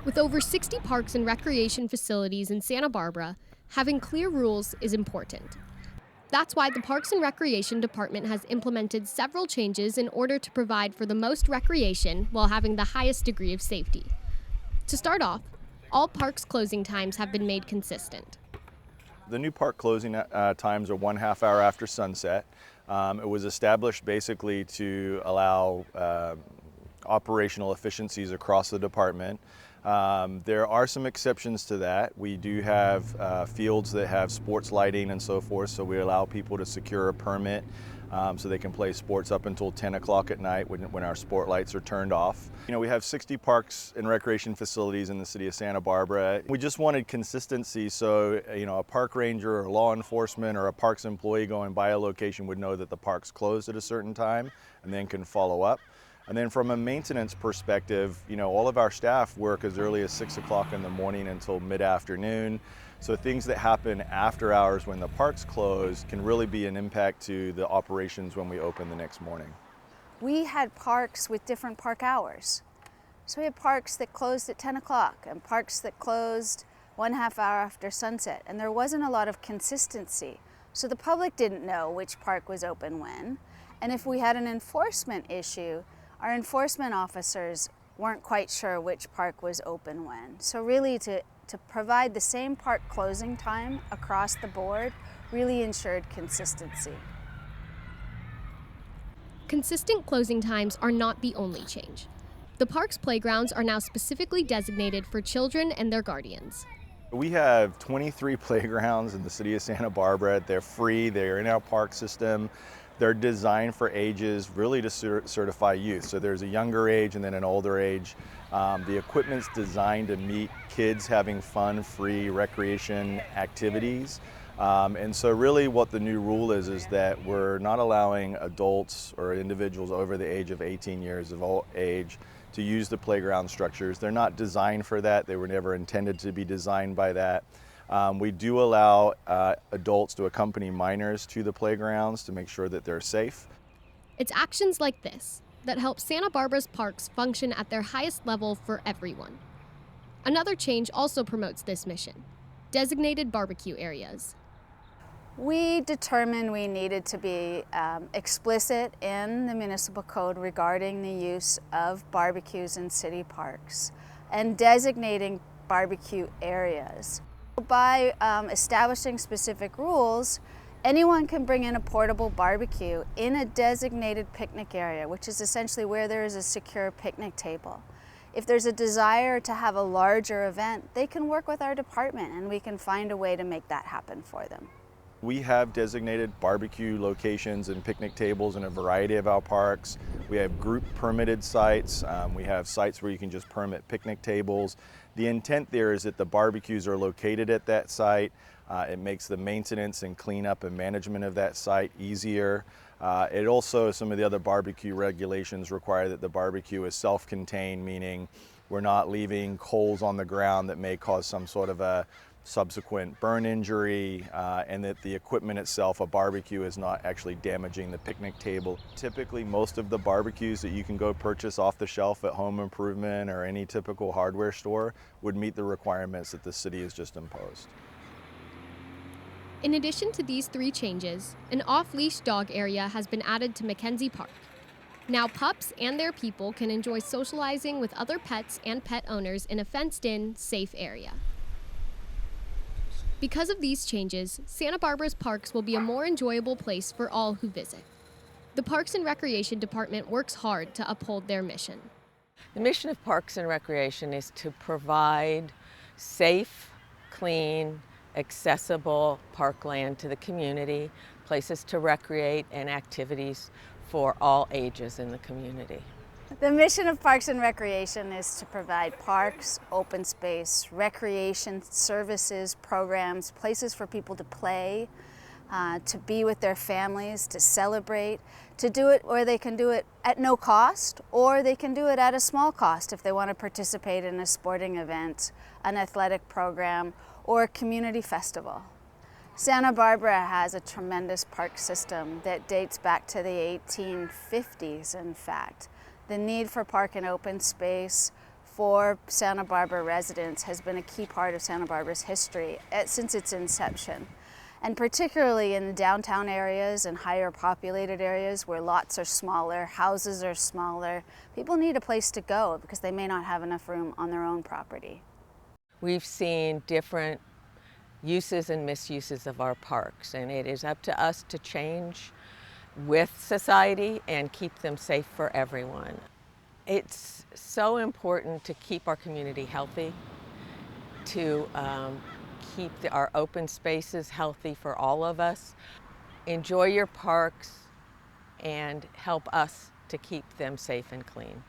With over 60 parks and recreation facilities in Santa Barbara, having clear rules is important. That's why the Parks and Recreation Department has implemented several changes in order to provide for the most recreation while having the highest degree of safety. To start off, all parks' closing times have been made consistent. The new park closing times are 1/2 hour after sunset. It was established basically to allow operational efficiencies across the department. There are some exceptions to that. We do have fields that have sports lighting and so forth, so we allow people to secure a permit so they can play sports up until 10 o'clock at night when our sport lights are turned off. You know, we have 60 parks and recreation facilities in the city of Santa Barbara. We just wanted consistency, so a park ranger or law enforcement or a parks employee going by a location would know that the park's closed at a certain time and then can follow up. And then from a maintenance perspective, all of our staff work as early as 6 o'clock in the morning until mid-afternoon. So things that happen after hours when the park's closed can really be an impact to the operations when we open the next morning. We had parks with different park hours. So we had parks that closed at 10 o'clock and parks that closed 1/2 hour after sunset. And there wasn't a lot of consistency. So the public didn't know which park was open when. And if we had an enforcement issue, our enforcement officers weren't quite sure which park was open when. So really to provide the same park closing time across the board really ensured consistency. Consistent closing times are not the only change. The park's playgrounds are now specifically designated for children and their guardians. We have 23 playgrounds in the city of Santa Barbara. They're free, they're in our park system. They're designed for ages really to certify youth. So there's a younger age and then an older age. The equipment's designed to meet kids having fun, free recreation activities. And so really what the new rule is that we're not allowing adults or individuals over the age of 18 years of age to use the playground structures. They're not designed for that. They were never intended to be designed by that. We do allow adults to accompany minors to the playgrounds to make sure that they're safe. It's actions like this that help Santa Barbara's parks function at their highest level for everyone. Another change also promotes this mission: designated barbecue areas. We determined we needed to be explicit in the municipal code regarding the use of barbecues in city parks and designating barbecue areas. By establishing specific rules, anyone can bring in a portable barbecue in a designated picnic area, which is essentially where there is a secure picnic table. If there's a desire to have a larger event, they can work with our department and we can find a way to make that happen for them. We have designated barbecue locations and picnic tables in a variety of our parks. We have group permitted sites. We have sites where you can just permit picnic tables. The intent there is that the barbecues are located at that site. It makes the maintenance and cleanup and management of that site easier. It also, some of the other barbecue regulations require that the barbecue is self-contained, meaning we're not leaving coals on the ground that may cause some sort of a subsequent burn injury, and that the equipment itself, a barbecue, is not actually damaging the picnic table. Typically, most of the barbecues that you can go purchase off the shelf at Home Improvement or any typical hardware store would meet the requirements that the city has just imposed. In addition to these three changes, an off-leash dog area has been added to Mackenzie Park. Now pups and their people can enjoy socializing with other pets and pet owners in a fenced-in, safe area. Because of these changes, Santa Barbara's parks will be a more enjoyable place for all who visit. The Parks and Recreation Department works hard to uphold their mission. The mission of Parks and Recreation is to provide safe, clean, accessible parkland to the community, places to recreate, and activities for all ages in the community. The mission of Parks and Recreation is to provide parks, open space, recreation services, programs, places for people to play, to be with their families, to celebrate, to do it where they can do it at no cost, or they can do it at a small cost if they want to participate in a sporting event, an athletic program, or a community festival. Santa Barbara has a tremendous park system that dates back to the 1850s, in fact. The need for park and open space for Santa Barbara residents has been a key part of Santa Barbara's history since its inception. And particularly in the downtown areas and higher populated areas where lots are smaller, houses are smaller, people need a place to go because they may not have enough room on their own property. We've seen different uses and misuses of our parks, and it is up to us to change with society and keep them safe for everyone. It's so important to keep our community healthy, to keep our open spaces healthy for all of us. Enjoy your parks and help us to keep them safe and clean.